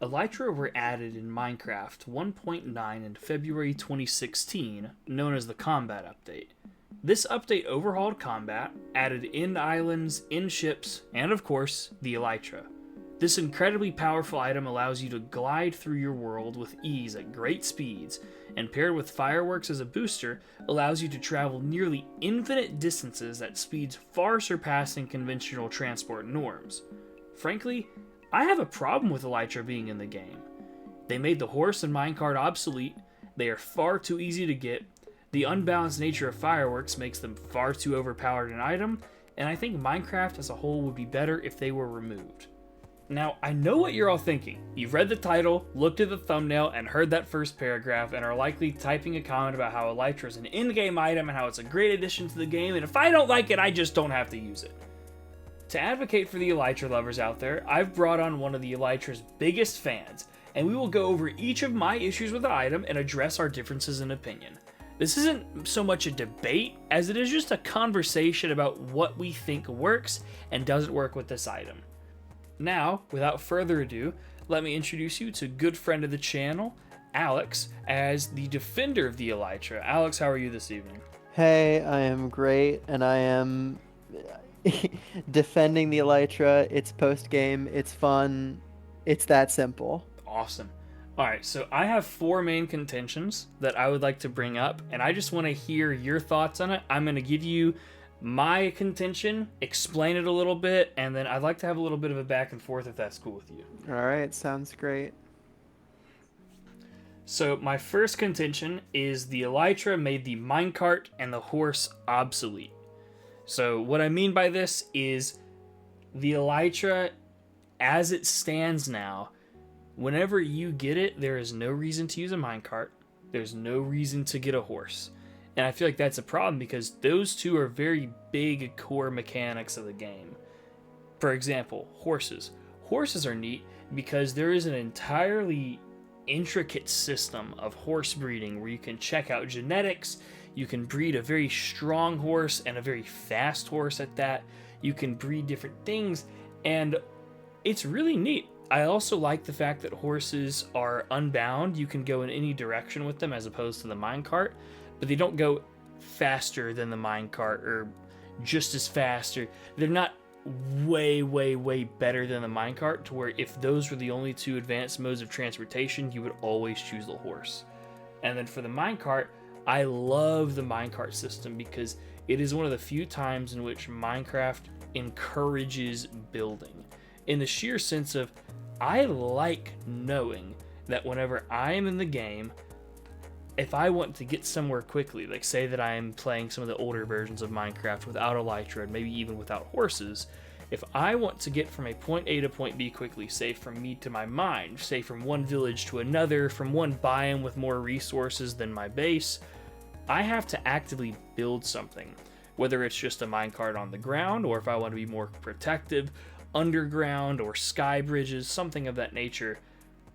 Elytra were added in Minecraft 1.9 in February 2016, known as the Combat Update. This update overhauled combat, added end islands, end ships, and of course, the Elytra. This incredibly powerful item allows you to glide through your world with ease at great speeds, and paired with Fireworks as a booster, allows you to travel nearly infinite distances at speeds far surpassing conventional transport norms. Frankly, I have a problem with Elytra being in the game. They made the horse and minecart obsolete, they are far too easy to get, the unbalanced nature of Fireworks makes them far too overpowered an item, and I think Minecraft as a whole would be better if they were removed. Now, I know what you're all thinking. You've read the title, looked at the thumbnail, and heard that first paragraph, and are likely typing a comment about how Elytra is an in-game item and how it's a great addition to the game, and if I don't like it, I just don't have to use it. To advocate for the Elytra lovers out there, I've brought on one of the Elytra's biggest fans, and we will go over each of my issues with the item and address our differences in opinion. This isn't so much a debate as it is just a conversation about what we think works and doesn't work with this item. Now, without further ado, let me introduce you to good friend of the channel, Alex, as the defender of the Elytra. Alex, how are you this evening? Hey, I am great, and I am defending the Elytra. It's post-game, it's fun, it's that simple. Awesome. Alright, so I have four main contentions that I would like to bring up, and I just want to hear your thoughts on it. I'm going to give you my contention, explain it a little bit, and then I'd like to have a little bit of a back and forth if that's cool with you. Alright, sounds great. So my first contention is the Elytra made the minecart and the horse obsolete. So what I mean by this is the Elytra, as it stands now, whenever you get it, there is no reason to use a minecart. There's no reason to get a horse. And I feel like that's a problem because those two are very big core mechanics of the game. For example, horses. Horses are neat because there is an entirely intricate system of horse breeding where you can check out genetics, you can breed a very strong horse and a very fast horse at that, you can breed different things, and it's really neat. I also like the fact that horses are unbound, you can go in any direction with them as opposed to the minecart, but they don't go faster than the minecart or just as fast, or they're not way better than the minecart to where if those were the only two advanced modes of transportation, you would always choose the horse. And then for the minecart, I love the minecart system because it is one of the few times in which Minecraft encourages building, in the sheer sense of I like knowing that whenever I am in the game, if I want to get somewhere quickly, like say that I am playing some of the older versions of Minecraft without Elytra and maybe even without horses, if I want to get from a point A to point B quickly, say from me to my mine, say from one village to another, from one biome with more resources than my base, I have to actively build something. Whether it's just a minecart on the ground, or if I want to be more protective, underground or sky bridges, something of that nature.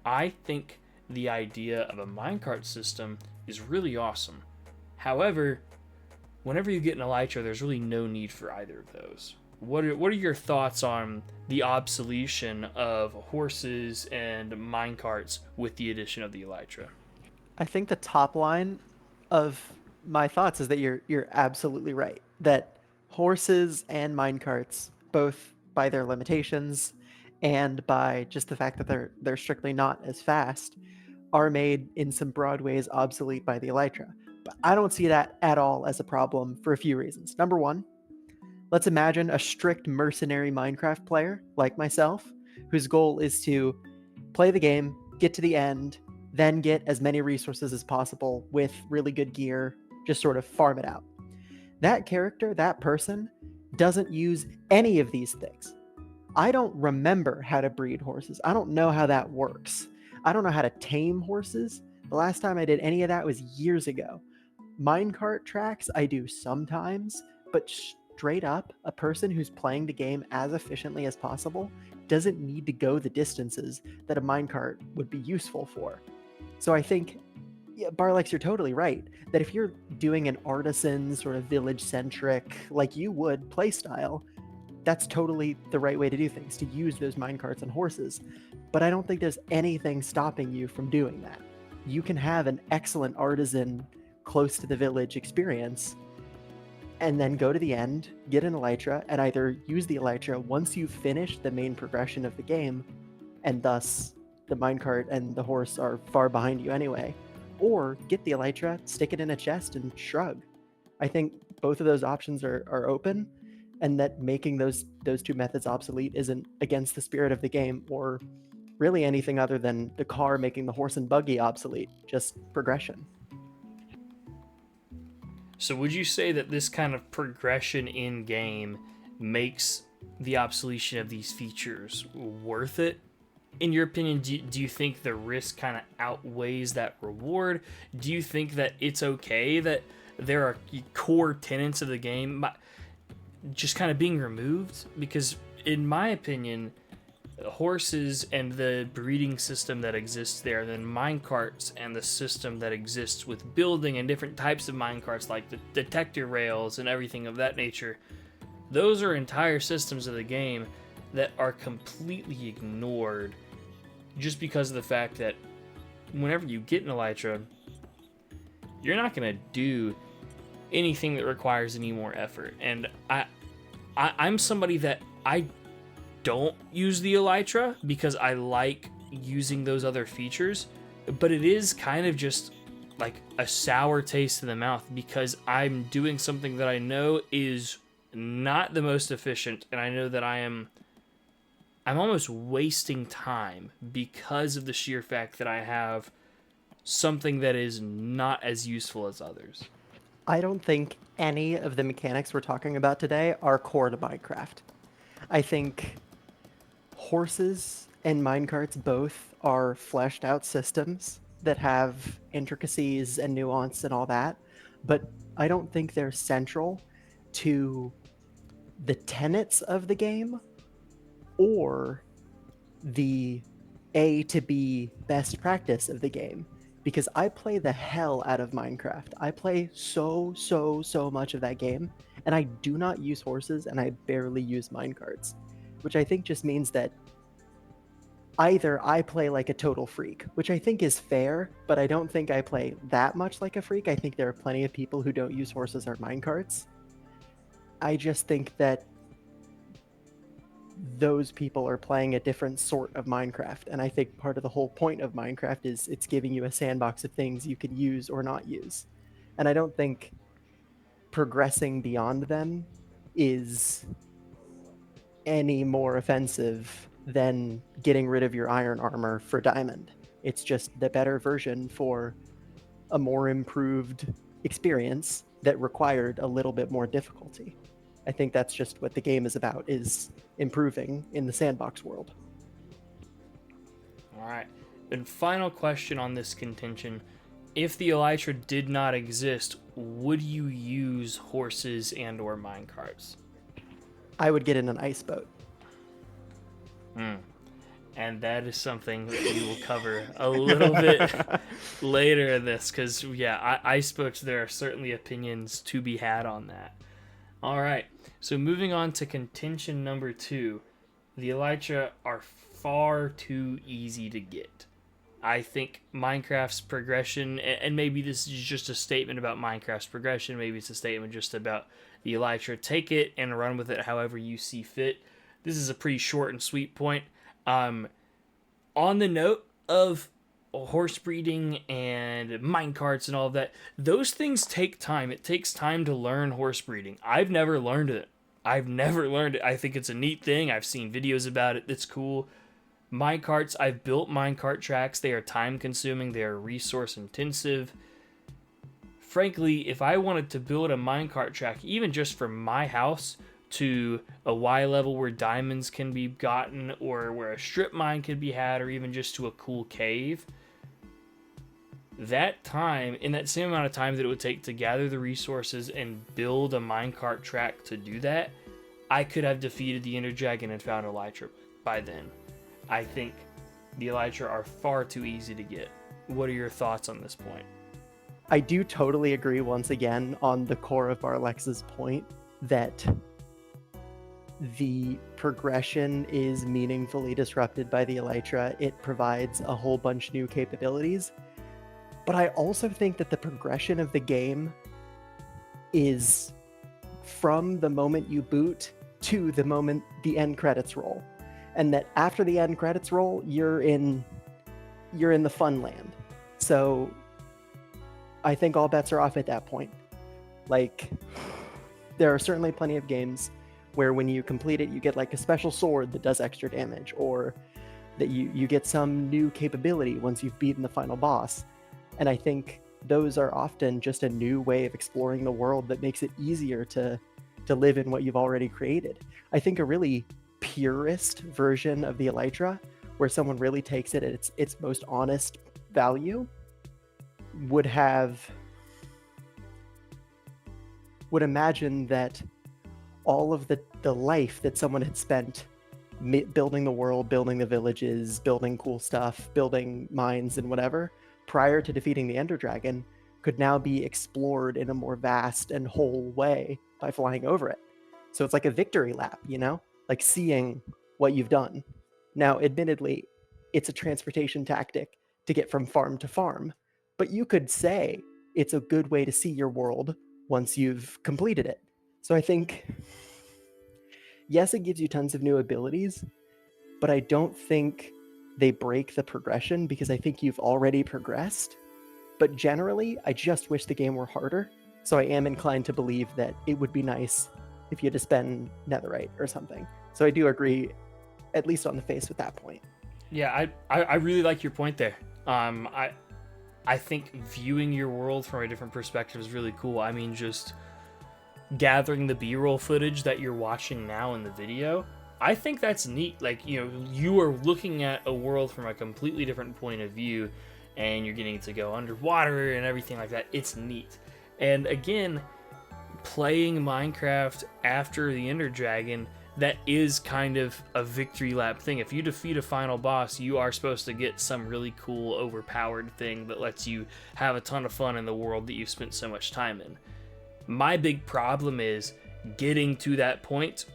I think the idea of a minecart system is really awesome. However, whenever you get an Elytra, there's really no need for either of those. What are your thoughts on the obsolescence of horses and minecarts with the addition of the Elytra? I think the top line of my thoughts is that you're absolutely right. That horses and minecarts, both by their limitations and by just the fact that they're strictly not as fast, are made in some broad ways obsolete by the Elytra. But I don't see that at all as a problem for a few reasons. Number one, let's imagine a strict mercenary Minecraft player like myself, whose goal is to play the game, get to the end, then get as many resources as possible with really good gear, just sort of farm it out. That character, that person, doesn't use any of these things. I don't remember how to breed horses. I don't know how that works. I don't know how to tame horses. The last time I did any of that was years ago. Minecart tracks I do sometimes, but straight up, a person who's playing the game as efficiently as possible doesn't need to go the distances that a minecart would be useful for. So I think, yeah, Barlex, you're totally right, that if you're doing an artisan sort of village-centric, like you would, playstyle, that's totally the right way to do things, to use those minecarts and horses. But I don't think there's anything stopping you from doing that. You can have an excellent artisan close to the village experience and then go to the end, get an Elytra, and either use the Elytra once you've finished the main progression of the game, and thus the minecart and the horse are far behind you anyway, or get the Elytra, stick it in a chest, and shrug. I think both of those options are open, and that making those two methods obsolete isn't against the spirit of the game or really anything other than the car making the horse and buggy obsolete, just progression. So would you say that this kind of progression in game makes the obsolescence of these features worth it? In your opinion, do you think the risk kind of outweighs that reward? Do you think that it's okay that there are core tenets of the game just kind of being removed? Because in my opinion, horses and the breeding system that exists there, then minecarts and the system that exists with building and different types of minecarts like the detector rails and everything of that nature, those are entire systems of the game that are completely ignored just because of the fact that whenever you get an Elytra, you're not going to do anything that requires any more effort. And I'm somebody that I don't use the Elytra because I like using those other features, but it is kind of just like a sour taste in the mouth because I'm doing something that I know is not the most efficient, and I know that I'm almost wasting time because of the sheer fact that I have something that is not as useful as others. I don't think any of the mechanics we're talking about today are core to Minecraft. I think horses and minecarts both are fleshed out systems that have intricacies and nuance and all that, but I don't think they're central to the tenets of the game or the A to B best practice of the game. Because I play the hell out of Minecraft. I play so much of that game, and I do not use horses and I barely use minecarts, which I think just means that either I play like a total freak, which I think is fair, but I don't think I play that much like a freak. I think there are plenty of people who don't use horses or minecarts. I just think that those people are playing a different sort of Minecraft. And I think part of the whole point of Minecraft is it's giving you a sandbox of things you can use or not use. And I don't think progressing beyond them is any more offensive than getting rid of your iron armor for diamond. It's just the better version for a more improved experience that required a little bit more difficulty. I think that's just what the game is about, is improving in the sandbox world. All right. And final question on this contention. If the Elytra did not exist, would you use horses and or minecarts? I would get in an ice boat. And that is something that we will cover a little bit later in this, because, yeah, ice boats, there are certainly opinions to be had on that. All right, so moving on to contention number 2. The Elytra are far too easy to get. I think Minecraft's progression, and maybe this is just a statement about Minecraft's progression, maybe it's a statement just about the Elytra. Take it and run with it however you see fit. This is a pretty short and sweet point. On the note of horse breeding and minecarts and all of that, those things take time. It takes time to learn horse breeding. I've never learned it. I think it's a neat thing. I've seen videos about it. It's cool. Minecarts, I've built minecart tracks. They are time consuming. They are resource intensive. Frankly, if I wanted to build a minecart track, even just for my house, to a Y level where diamonds can be gotten, or where a strip mine could be had, or even just to a cool cave, that time, in that same amount of time that it would take to gather the resources and build a minecart track to do that, I could have defeated the Ender Dragon and found Elytra by then. I think the Elytra are far too easy to get. What are your thoughts on this point? I do totally agree once again on the core of Barlex's point that the progression is meaningfully disrupted by the Elytra. It provides a whole bunch new capabilities. But I also think that the progression of the game is from the moment you boot to the moment the end credits roll. And that after the end credits roll, you're in the fun land. So I think all bets are off at that point. Like, there are certainly plenty of games where when you complete it, you get like a special sword that does extra damage, or that you get some new capability once you've beaten the final boss. And I think those are often just a new way of exploring the world that makes it easier to live in what you've already created. I think a really purist version of the Elytra, where someone really takes it at its most honest value, would imagine that all of the life that someone had spent building the world, building the villages, building cool stuff, building mines and whatever, prior to defeating the Ender Dragon, could now be explored in a more vast and whole way by flying over it. So it's like a victory lap, like seeing what you've done. Now, admittedly, it's a transportation tactic to get from farm to farm, but you could say it's a good way to see your world once you've completed it. So I think, yes, it gives you tons of new abilities, but I don't think they break the progression because I think you've already progressed. But generally, I just wish the game were harder. So I am inclined to believe that it would be nice if you had to spend netherite or something. So I do agree, at least on the face, with that point. Yeah, I really like your point there. I think viewing your world from a different perspective is really cool. I mean, just gathering the B-roll footage that you're watching now in the video, I think that's neat. Like, you are looking at a world from a completely different point of view, and you're getting to go underwater and everything like that. It's neat. And again, playing Minecraft after the Ender Dragon, that is kind of a victory lap thing. If you defeat a final boss, you are supposed to get some really cool, overpowered thing that lets you have a ton of fun in the world that you've spent so much time in. My big problem is getting to that point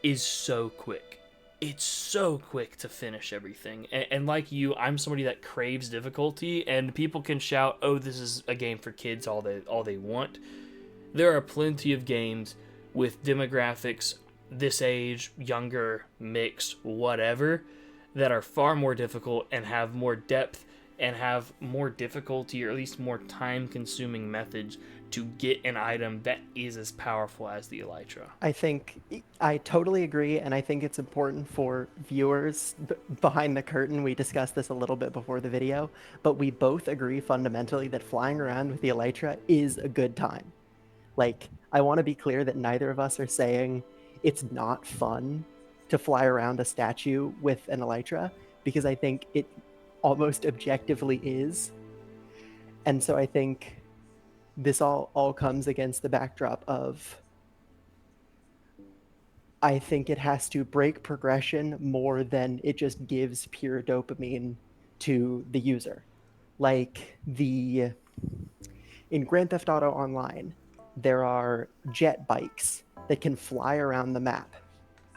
is so quick. It's so quick to finish everything. And like you, I'm somebody that craves difficulty, and people can shout, "Oh, this is a game for kids," all they want. There are plenty of games with demographics this age, younger, mixed, whatever, that are far more difficult and have more depth and have more difficulty, or at least more time-consuming methods to get an item that is as powerful as the Elytra. I think I totally agree, and I think it's important for viewers behind the curtain. We discussed this a little bit before the video, but we both agree fundamentally that flying around with the Elytra is a good time. Like, I want to be clear that neither of us are saying it's not fun to fly around a statue with an Elytra, because I think it almost objectively is. And so I think this all comes against the backdrop of, I think it has to break progression more than it just gives pure dopamine to the user. Like in Grand Theft Auto Online, there are jet bikes that can fly around the map.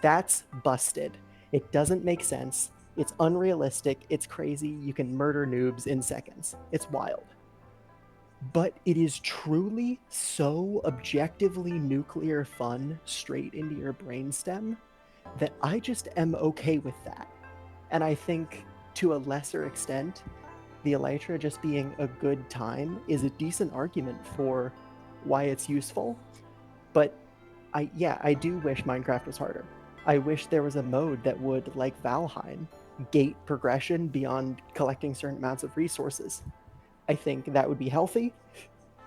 That's busted. It doesn't make sense. It's unrealistic. It's crazy. You can murder noobs in seconds. It's wild. But it is truly so objectively nuclear fun straight into your brainstem that I just am okay with that. And I think, to a lesser extent, the Elytra just being a good time is a decent argument for why it's useful. But I do wish Minecraft was harder. I wish there was a mode that would, like Valheim, gate progression beyond collecting certain amounts of resources. I think that would be healthy.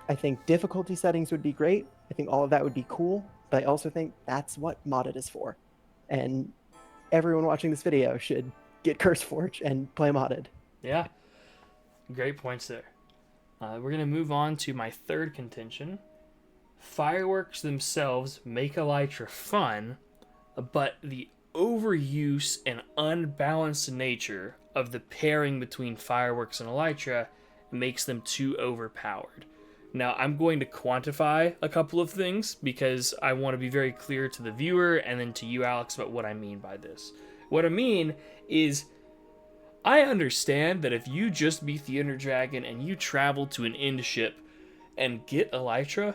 I think difficulty settings would be great. I think all of that would be cool. But I also think that's what modded is for. And everyone watching this video should get CurseForge and play modded. Yeah, great points there. We're going to move on to my third contention. Fireworks themselves make Elytra fun, but the overuse and unbalanced nature of the pairing between Fireworks and Elytra makes them too overpowered. Now, I'm going to quantify a couple of things because I want to be very clear to the viewer and then to you, Alex, about what I mean by this. What I mean is, I understand that if you just beat the Ender Dragon and you travel to an end ship and get Elytra,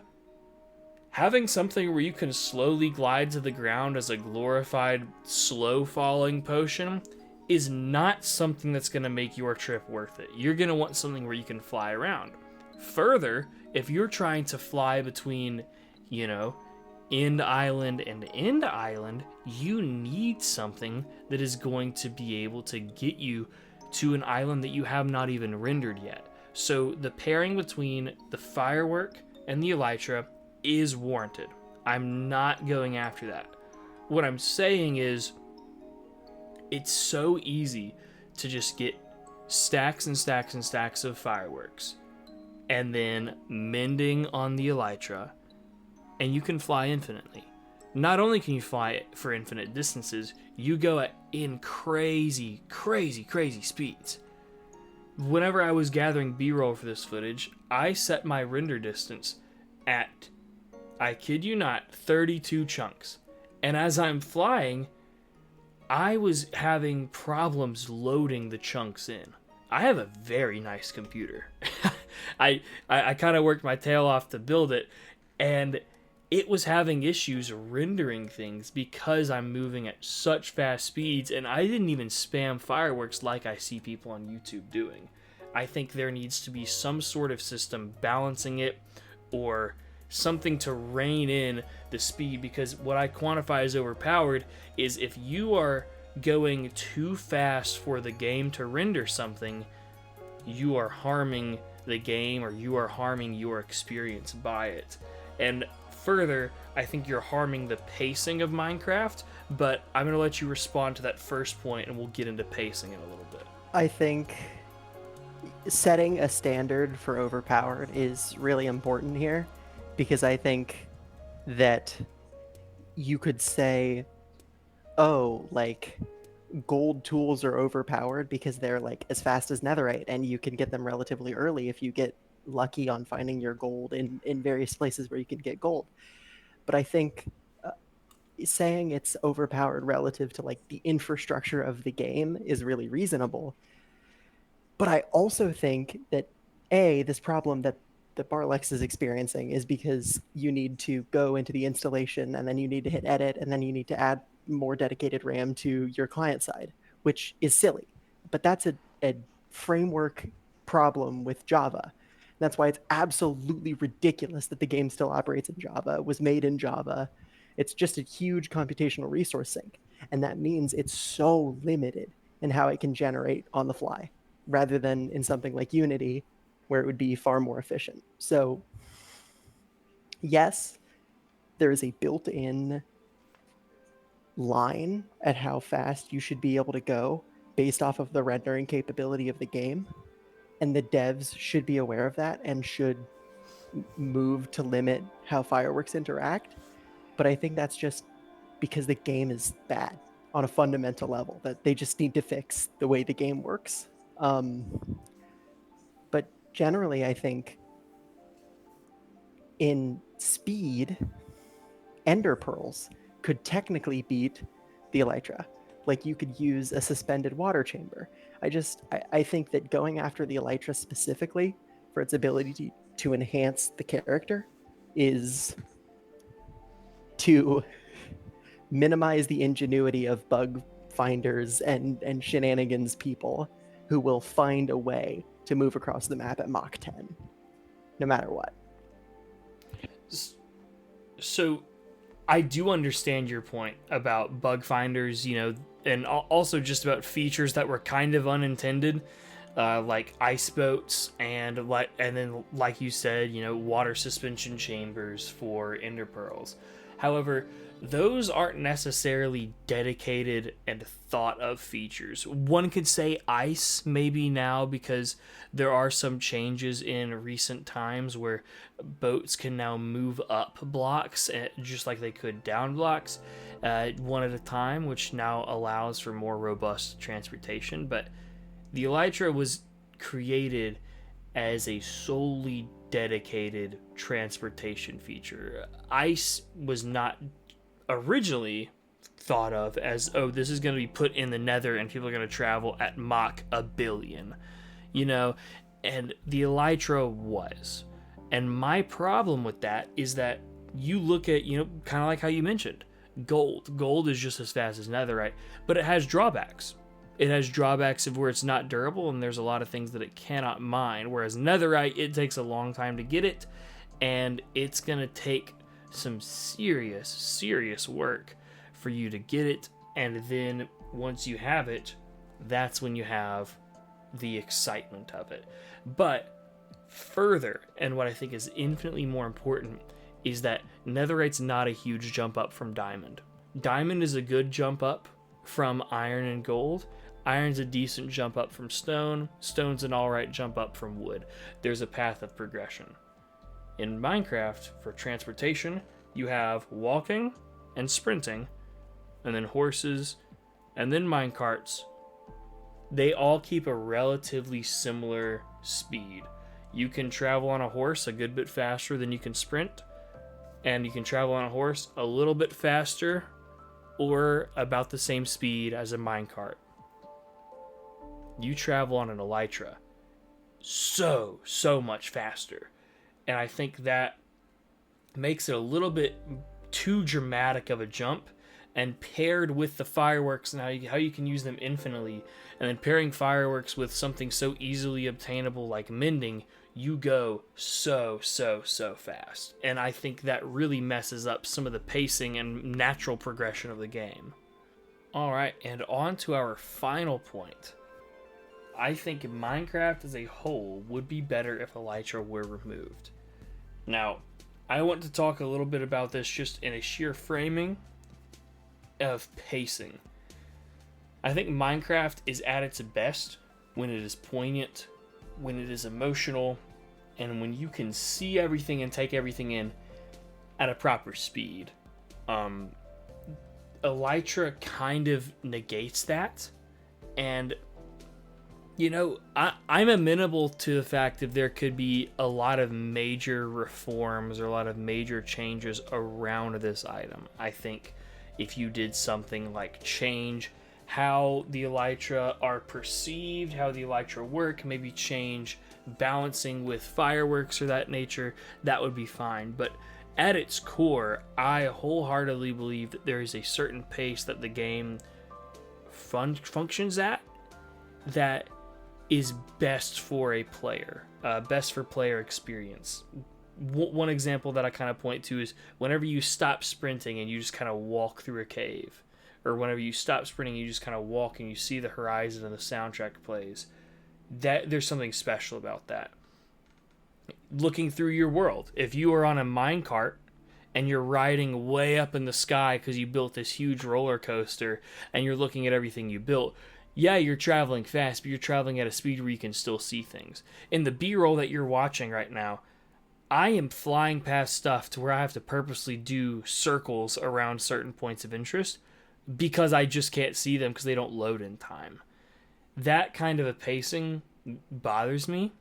having something where you can slowly glide to the ground as a glorified, slow falling potion is not something that's going to make your trip worth it. You're going to want something where you can fly around. Further, if you're trying to fly between, you know, end island and end island, you need something that is going to be able to get you to an island that you have not even rendered yet. So the pairing between the Firework and the Elytra is warranted. I'm not going after that. What I'm saying is, it's so easy to just get stacks and stacks and stacks of Fireworks and then mending on the Elytra, and you can fly infinitely. Not only can you fly for infinite distances, you go in crazy, crazy, crazy speeds. Whenever I was gathering B-roll for this footage, I set my render distance at, I kid you not, 32 chunks. And as I'm flying, I was having problems loading the chunks in. I have a very nice computer. I kind of worked my tail off to build it, and it was having issues rendering things because I'm moving at such fast speeds, and I didn't even spam Fireworks like I see people on YouTube doing. I think there needs to be some sort of system balancing it, or something to rein in the speed, because what I quantify as overpowered is if you are going too fast for the game to render something, you are harming the game, or you are harming your experience by it. And further, I think you're harming the pacing of Minecraft, but I'm going to let you respond to that first point and we'll get into pacing in a little bit. I think setting a standard for overpowered is really important here, because I think that you could say, oh, like, gold tools are overpowered because they're like as fast as netherite, and you can get them relatively early if you get lucky on finding your gold in various places where you can get gold. But I think saying it's overpowered relative to like the infrastructure of the game is really reasonable. But I also think that this problem that Barlex is experiencing is because you need to go into the installation, and then you need to hit edit, and then you need to add more dedicated RAM to your client side, which is silly. But that's a framework problem with Java. That's why it's absolutely ridiculous that the game still operates in Java, was made in Java. It's just a huge computational resource sink. And that means it's so limited in how it can generate on the fly, rather than in something like Unity, where it would be far more efficient. So, yes, there is a built-in line at how fast you should be able to go based off of the rendering capability of the game. And the devs should be aware of that and should move to limit how Fireworks interact. But I think that's just because the game is bad on a fundamental level, that they just need to fix the way the game works. But generally, I think in speed, Ender Pearls could technically beat the Elytra. Like, you could use a suspended water chamber. I think that going after the Elytra specifically for its ability to enhance the character is to minimize the ingenuity of bug finders and shenanigans people who will find a way to move across the map at Mach 10, no matter what. So I do understand your point about bug finders, and also just about features that were kind of unintended, like ice boats and then, like you said, water suspension chambers for ender pearls. However, those aren't necessarily dedicated and thought of features. One could say ice maybe now, because there are some changes in recent times where boats can now move up blocks just like they could down blocks, one at a time, which now allows for more robust transportation. But the Elytra was created as a solely dedicated transportation feature. Ice was not originally thought of as, oh, this is going to be put in the nether and people are going to travel at Mach a billion, you know, and the Elytra was. And my problem with that is that you look at, kind of like how you mentioned, gold. Gold is just as fast as netherite, but it has drawbacks. It has drawbacks of where it's not durable and there's a lot of things that it cannot mine. Whereas netherite, it takes a long time to get it and it's going to take some serious, serious work for you to get it. And then once you have it, that's when you have the excitement of it. But further, and what I think is infinitely more important, is that netherite's not a huge jump up from diamond. Diamond is a good jump up from iron and gold. Iron's a decent jump up from stone. Stone's an alright jump up from wood. There's a path of progression. In Minecraft, for transportation, you have walking and sprinting, and then horses, and then minecarts. They all keep a relatively similar speed. You can travel on a horse a good bit faster than you can sprint, and you can travel on a horse a little bit faster or about the same speed as a minecart. You travel on an elytra so much faster. And I think that makes it a little bit too dramatic of a jump. And paired with the fireworks and how you can use them infinitely, and then pairing fireworks with something so easily obtainable like mending, you go so fast. And I think that really messes up some of the pacing and natural progression of the game. Alright, and on to our final point. I think Minecraft as a whole would be better if Elytra were removed. Now, I want to talk a little bit about this just in a sheer framing of pacing. I think Minecraft is at its best when it is poignant, when it is emotional, and when you can see everything and take everything in at a proper speed. Elytra kind of negates that, and I'm amenable to the fact that there could be a lot of major reforms or a lot of major changes around this item. I think if you did something like change how the Elytra are perceived, how the Elytra work, maybe change balancing with fireworks or that nature, that would be fine. But at its core, I wholeheartedly believe that there is a certain pace that the game functions at that is best for a player, best for player experience. One example that I kind of point to is whenever you stop sprinting and you just kind of walk through a cave, or whenever you stop sprinting and you just kind of walk and you see the horizon and the soundtrack plays, that there's something special about that. Looking through your world, if you are on a minecart and you're riding way up in the sky because you built this huge roller coaster and you're looking at everything you built, yeah, you're traveling fast, but you're traveling at a speed where you can still see things. In the B-roll that you're watching right now, I am flying past stuff to where I have to purposely do circles around certain points of interest because I just can't see them because they don't load in time. That kind of a pacing bothers me.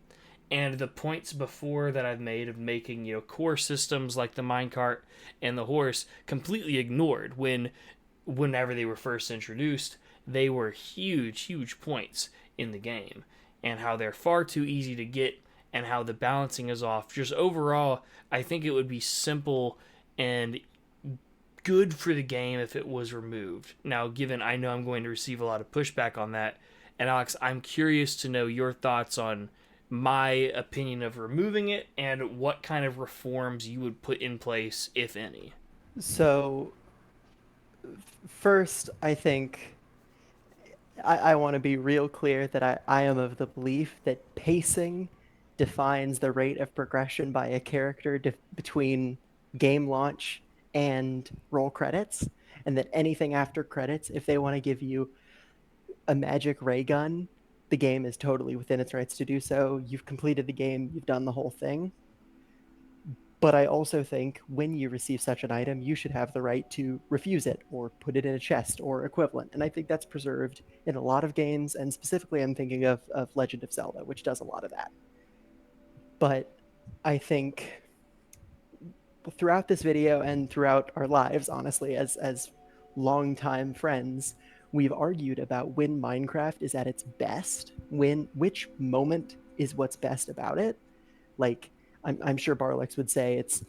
And the points before that I've made of making, core systems like the minecart and the horse completely ignored whenever they were first introduced, they were huge points in the game. And how they're far too easy to get and how the balancing is off. Just overall, I think it would be simple and good for the game if it was removed. Now, given I know I'm going to receive a lot of pushback on that, and Alex, I'm curious to know your thoughts on my opinion of removing it and what kind of reforms you would put in place, if any. So, first, I think I want to be real clear that I am of the belief that pacing defines the rate of progression by a character between game launch and roll credits, and that anything after credits, if they want to give you a magic ray gun, the game is totally within its rights to do so. You've completed the game, you've done the whole thing. But I also think when you receive such an item, you should have the right to refuse it or put it in a chest or equivalent. And I think that's preserved in a lot of games, and specifically I'm thinking of Legend of Zelda, which does a lot of that. But I think throughout this video and throughout our lives, honestly, as longtime friends, we've argued about when Minecraft is at its best, when which moment is what's best about it. Like I'm sure Barlex would say it's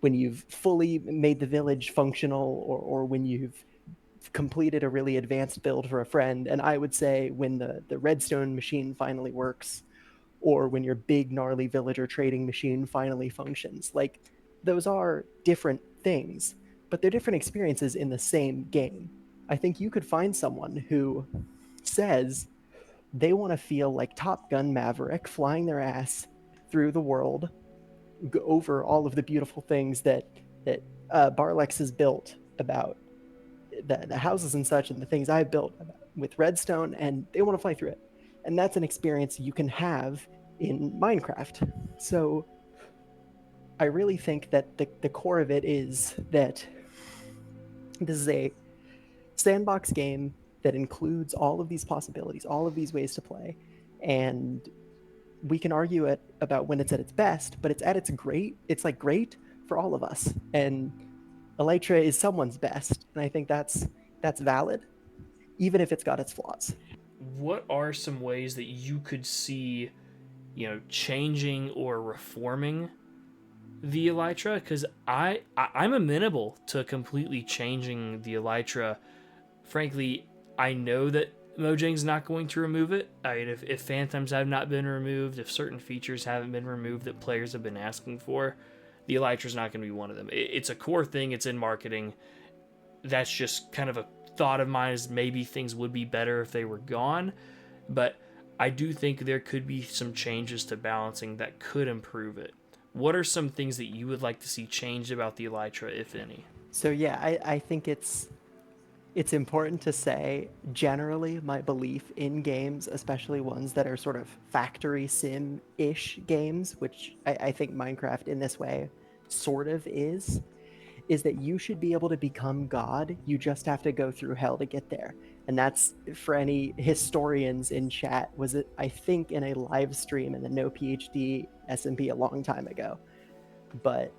when you've fully made the village functional, or when you've completed a really advanced build for a friend. And I would say when the redstone machine finally works, or when your big gnarly villager trading machine finally functions. Like those are different things, but they're different experiences in the same game. I think you could find someone who says they want to feel like Top Gun Maverick flying their ass through the world, go over all of the beautiful things that Barlex has built about the houses and such, and the things I built with redstone, and they want to fly through it. And that's an experience you can have in Minecraft. So I really think that the core of it is that this is a sandbox game that includes all of these possibilities, all of these ways to play. And we can argue it about when it's at its best, but it's at its great. It's like great for all of us. And Elytra is someone's best. And I think that's valid, even if it's got its flaws. What are some ways that you could see, changing or reforming the Elytra? Because I'm amenable to completely changing the Elytra. Frankly, I know that Mojang's not going to remove it. I mean, if phantoms have not been removed, if certain features haven't been removed that players have been asking for, the Elytra's not going to be one of them. It's a core thing. It's in marketing. That's just kind of a thought of mine, is maybe things would be better if they were gone. But I do think there could be some changes to balancing that could improve it. What are some things that you would like to see changed about the Elytra, if any? So yeah, I think it's important to say generally my belief in games, especially ones that are sort of factory sim-ish games, which I think Minecraft in this way sort of is that you should be able to become God. You just have to go through hell to get there. And that's, for any historians in chat, was it, I think, in a live stream in the No PhD SMP a long time ago. But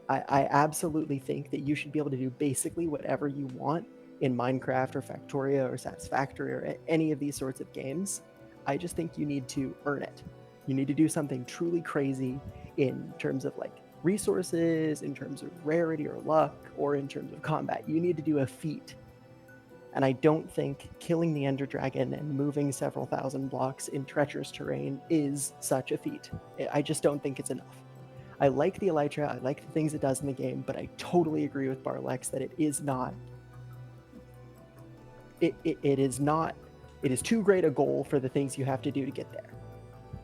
I absolutely think that you should be able to do basically whatever you want in Minecraft or Factoria or Satisfactory or any of these sorts of games. I just think you need to earn it. You need to do something truly crazy in terms of like resources, in terms of rarity or luck, or in terms of combat. You need to do a feat. And I don't think killing the Ender Dragon and moving several thousand blocks in treacherous terrain is such a feat. I just don't think it's enough. I like the Elytra, I like the things it does in the game, but I totally agree with Barlex that it is not. It is not. It is too great a goal for the things you have to do to get there.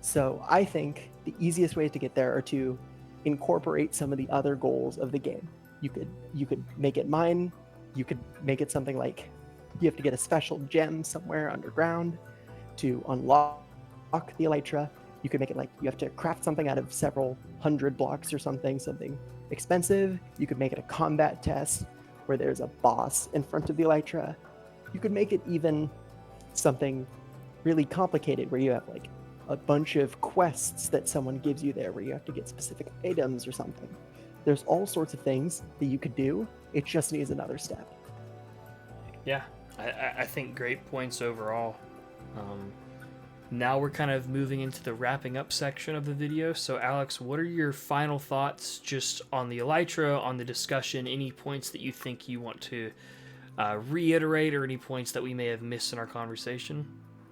So I think the easiest ways to get there are to incorporate some of the other goals of the game. You could make it mine. You could make it something like you have to get a special gem somewhere underground to unlock the Elytra. You could make it like you have to craft something out of several hundred blocks or something expensive. You could make it a combat test where there's a boss in front of the Elytra. You could make it even something really complicated where you have like a bunch of quests that someone gives you there where you have to get specific items or something. There's all sorts of things that you could do. It just needs another step. Yeah, I think great points overall. Um, Now we're kind of moving into the wrapping up section of the video. So, Alex, what are your final thoughts just on the Elytra, on the discussion? Any points that you think you want to reiterate, or any points that we may have missed in our conversation?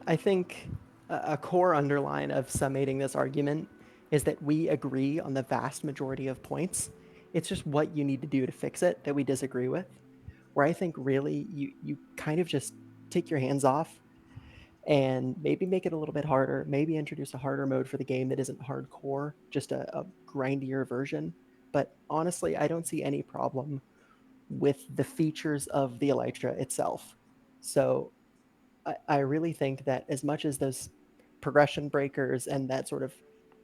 I think a core underline of summating this argument is that we agree on the vast majority of points. It's just what you need to do to fix it that we disagree with. Where I think really you kind of just take your hands off and maybe make it a little bit harder, maybe introduce a harder mode for the game that isn't hardcore, just a grindier version. But honestly, I don't see any problem with the features of the Elytra itself. So I really think that as much as those progression breakers and that sort of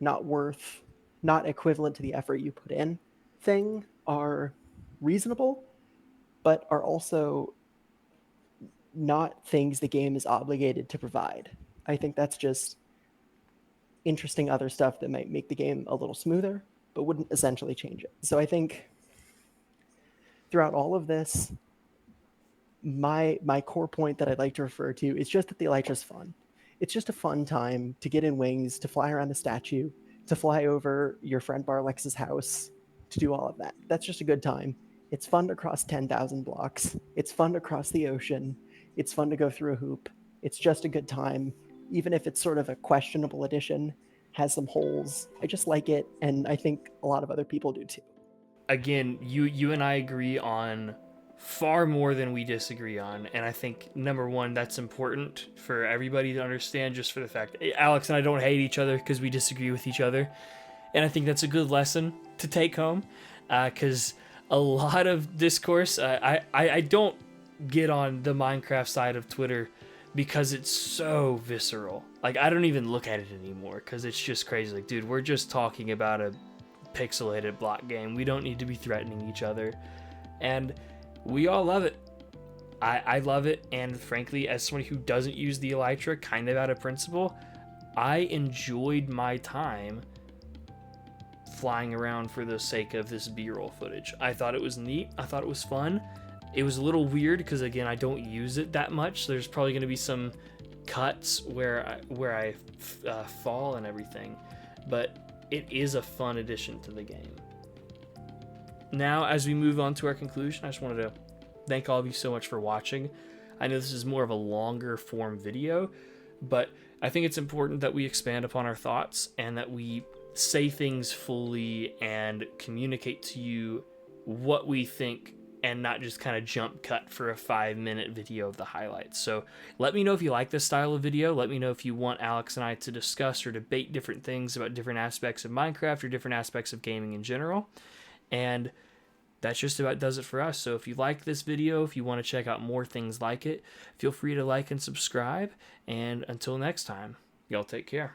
not worth, not equivalent to the effort you put in thing are reasonable, but are also not things the game is obligated to provide. I think that's just interesting other stuff that might make the game a little smoother, but wouldn't essentially change it. So I think throughout all of this, my core point that I'd like to refer to is just that the Elytra's fun. It's just a fun time to get in wings, to fly around the statue, to fly over your friend Barlex's house, to do all of that. That's just a good time. It's fun to cross 10,000 blocks. It's fun to cross the ocean. It's fun to go through a hoop. It's just a good time, even if it's sort of a questionable edition, has some holes. I just like it, and I think a lot of other people do too. Again, you and I agree on far more than we disagree on, and I think number one, that's important for everybody to understand, just for the fact Alex and I don't hate each other because we disagree with each other, and I think that's a good lesson to take home, because a lot of discourse, I don't get on the Minecraft side of Twitter because it's so visceral. Like, I don't even look at it anymore because it's just crazy. Like, dude, we're just talking about a pixelated block game. We don't need to be threatening each other. And we all love it. I love it. And frankly, as somebody who doesn't use the Elytra kind of out of principle, I enjoyed my time flying around for the sake of this B-roll footage. I thought it was neat. I thought it was fun. It was a little weird because, again, I don't use it that much. There's probably going to be some cuts where I fall and everything. But it is a fun addition to the game. Now, as we move on to our conclusion, I just wanted to thank all of you so much for watching. I know this is more of a longer form video, but I think it's important that we expand upon our thoughts and that we say things fully and communicate to you what we think, and not just kind of jump cut for a 5-minute video of the highlights. So let me know if you like this style of video. Let me know if you want Alex and I to discuss or debate different things about different aspects of Minecraft or different aspects of gaming in general. And that's just about does it for us. So if you like this video, if you want to check out more things like it, feel free to like and subscribe. And until next time, y'all take care.